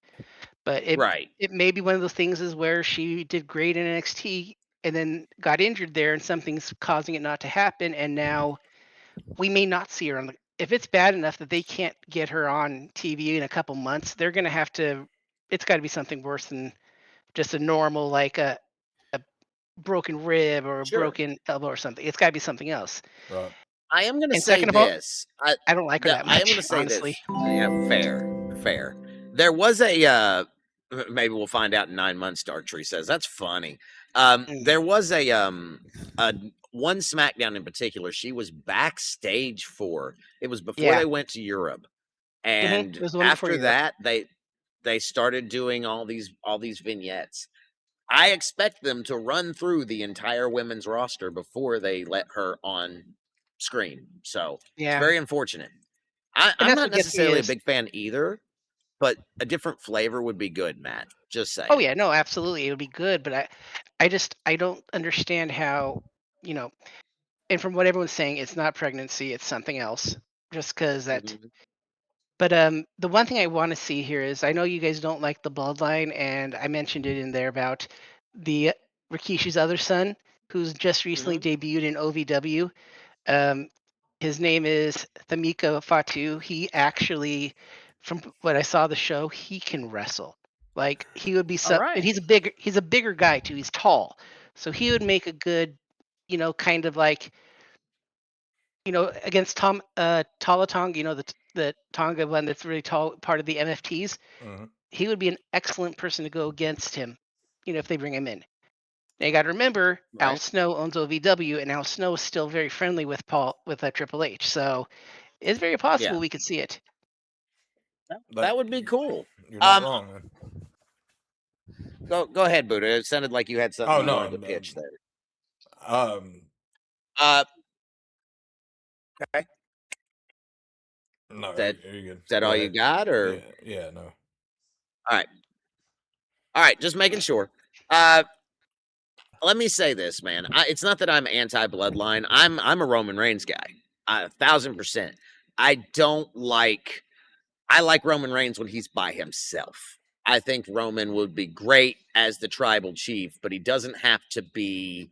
But Right. it may be one of those things is where she did great in NXT and then got injured there, and something's causing it not to happen. And now we may not see her on the. If it's bad enough that they can't get her on TV in a couple months, they're gonna have to. It's got to be something worse than just a normal like a broken rib or a Sure. broken elbow or something. It's got to be something else. Right. I am going to And say second of all, this. I don't like her that I am going much, to say honestly. this. Fair. There was a maybe we'll find out in 9 months. Dark Tree says that's funny. There was a one SmackDown in particular. She was backstage for. It was before Yeah. they went to Europe, and It was the one before after Europe. that they started doing all these vignettes. I expect them to run through the entire women's roster before they let her on screen. So it's Yeah. very unfortunate. And I'm that's not what gets me necessarily a is, big fan either, but a different flavor would be good, Matt. Just saying. oh yeah, no, absolutely, it would be good, but I don't understand how, you know, and from what everyone's saying, it's not pregnancy, it's something else. Just because that. Mhm. But the one thing I want to see here is I know you guys don't like the bloodline, and I mentioned it in there about the Rikishi's other son, who's just recently debuted in OVW. Um, his name is Thamika Fatu. He actually, from what I saw the show, he can wrestle. Like he would be All and right. he's a bigger guy too. He's tall, so he would make a good, kind of like, against Talatong, the Tonga one that's really tall, part of the MFTs. Mm-hmm. He would be an excellent person to go against him, if they bring him in. Now you got to remember, Al Right. Snow owns OVW, and Al Snow is still very friendly with Triple H. So it's very possible Yeah. we could see it. That would be cool. You're not wrong, man. Go ahead, Buddha. It sounded like you had something Oh you no, wanted to pitch there. Okay. no, That- you're good. Is that Go all you ahead. got, or Yeah, no. all right? Just making sure. Let me say this, man. It's not that I'm anti-bloodline. I'm a Roman Reigns guy, 1,000%. I like Roman Reigns when he's by himself. I think Roman would be great as the tribal chief, but he doesn't have to be.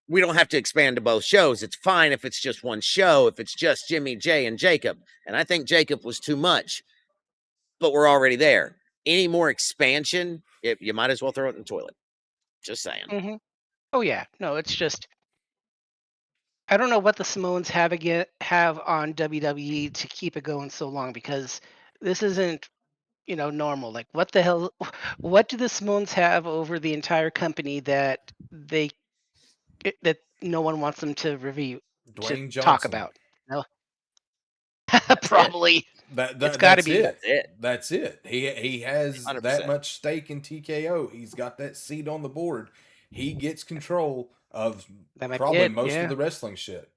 We don't have to expand to both shows. It's fine if it's just one show, if it's just Jimmy, Jay, and Jacob. And I think Jacob was too much, but we're already there. Any more expansion, you might as well throw it in the toilet. Just saying. Mm-hmm. Oh yeah, no, it's just I don't know what the Samoans have on WWE to keep it going so long, because this isn't normal. Like what the hell? What do the Samoans have over the entire company that that no one wants them to review Dwayne talk Johnson. about? No, That's probably. It's got to be. It. That's it. That's it. He has 100%. that much stake in TKO. He's got that seat on the board. He gets control of That might be probably it, most yeah. of the wrestling shit.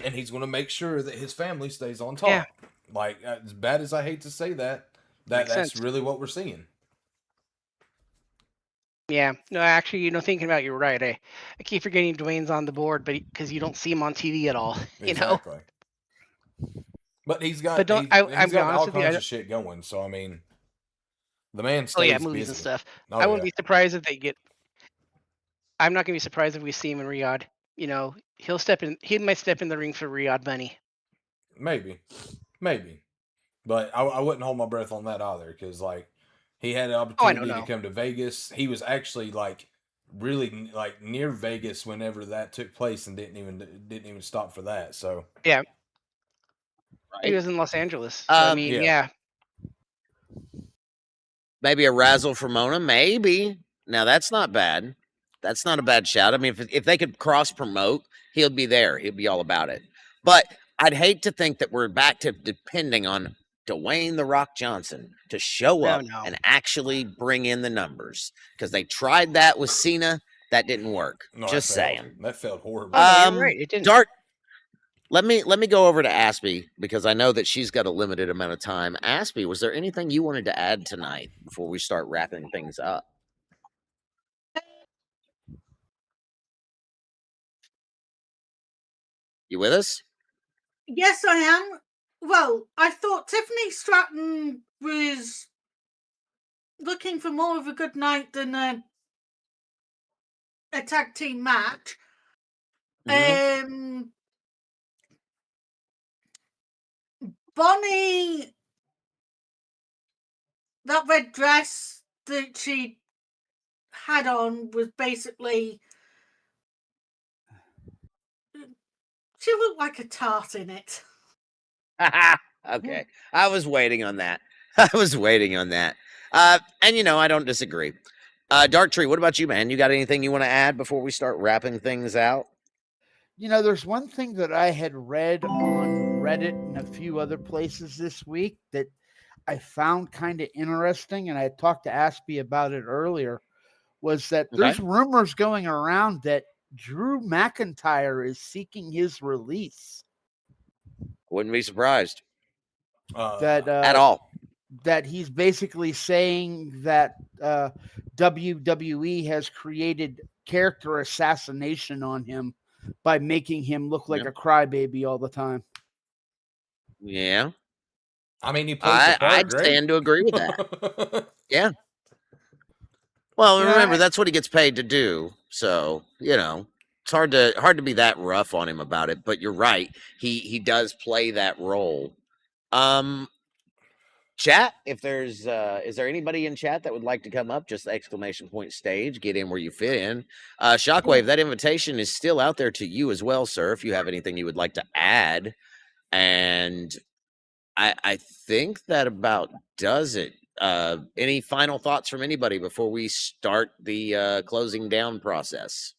And he's going to make sure that his family stays on top. Yeah. Like, as bad as I hate to say that, Makes that's sense. really what we're seeing. Yeah. No, actually, thinking about it, you're right. I keep forgetting Dwayne's on the board, but because you don't see him on TV at all. Exactly. But he's got But I'm got all honest with you, kinds of shit going. So I mean, the man stays oh yeah, movies busy. and stuff. Oh, I wouldn't be surprised if they get. I'm not gonna be surprised if we see him in Riyadh. He'll step in. He might step in the ring for Riyadh Bunny. Maybe, but I wouldn't hold my breath on that either, because like he had an opportunity to come to Vegas. He was actually like really like near Vegas whenever that took place, and didn't even stop for that. So yeah, Right? he was in Los Angeles. So, I mean, yeah. Maybe a Razzle for Mona, maybe. Now that's not bad. That's not a bad shout. I mean, if they could cross promote, he'll be there. He'll be all about it. But I'd hate to think that we're back to depending on Dwayne "The Rock" Johnson to show up and actually bring in the numbers, because they tried that with Cena. That didn't work. no, Just saying. That felt horrible. Oh, no, you're right. It didn't. Dart. Let me go over to Aspie, because I know that she's got a limited amount of time. Aspie, was there anything you wanted to add tonight before we start wrapping things up? You with us? Yes, I am. Well, I thought Tiffany Stratton was looking for more of a good night than a tag team match. Mhm. Bonnie, that red dress that she had on was basically, she looked like a tart in it. Okay. I was waiting on that. And I don't disagree. Dark Tree, what about you, man? You got anything you want to add before we start wrapping things out? There's one thing that I had read on Reddit and a few other places this week that I found kind of interesting, and I had talked to Aspie about it earlier, was that there's rumors going around that Drew McIntyre is seeking his release. Wouldn't be surprised. That at all. That he's basically saying that WWE has created character assassination on him by making him look like a crybaby all the time. Yeah. I mean, he plays the part I'd great. stand to agree with that. Yeah. Well, remember, that's what he gets paid to do. So, it's hard to be that rough on him about it, but you're right. He does play that role. Chat, if there's is there anybody in chat that would like to come up? Just exclamation point stage, get in where you fit in. Shockwave, that invitation is still out there to you as well, sir, if you have anything you would like to add. And I think that about does it. Any final thoughts from anybody before we start the closing down process?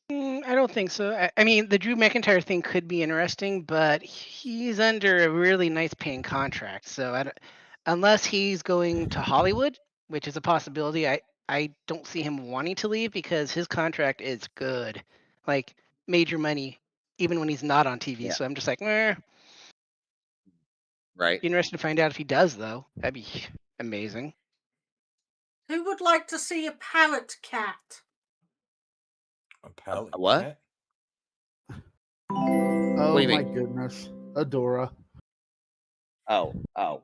I don't think so. I mean, the Drew McIntyre thing could be interesting, but he's under a really nice paying contract. So unless he's going to Hollywood, which is a possibility, I don't see him wanting to leave because his contract is good, like major money, even when he's not on TV. Yeah. So I'm just like, eh. Right. Be interested to find out if he does, though. That'd be amazing. Who would like to see a parrot cat? A pallet what? cat? Oh, What do you my mean? goodness. Adora. Oh.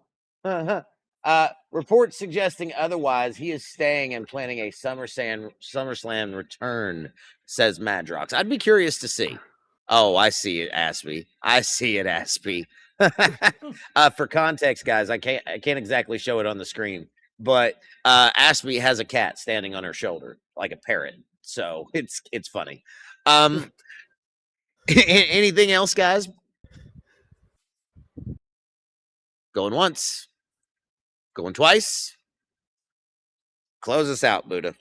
Reports suggesting otherwise. He is staying and planning a SummerSlam return, says Madrox. I'd be curious to see. Oh, I see it, Aspie. For context, guys, I can't exactly show it on the screen, but Aspie has a cat standing on her shoulder like a parrot. So it's funny. Anything else, guys? Going once. Going twice. Close us out, Buddha.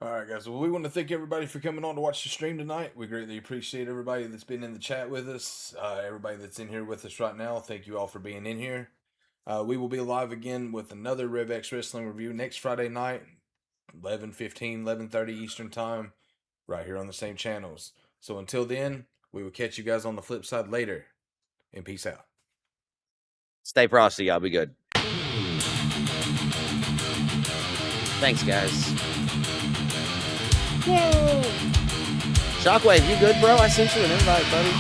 All right, guys. Well, we want to thank everybody for coming on to watch the stream tonight. We greatly appreciate everybody that's been in the chat with us. Everybody that's in here with us right now, thank you all for being in here. We will be live again with another Rev X Wrestling review next Friday night, 11:15, 11:30 Eastern Time, right here on the same channels. So until then, we will catch you guys on the flip side later. And peace out. Stay frosty. Y'all be good. Thanks, guys. Yay! Shockwave, you good, bro? I sent you an invite, buddy.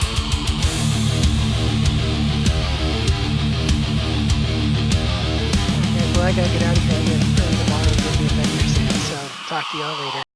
Okay, well, I gotta get out of here. I got tomorrow to the Avengers, so talk to y'all later.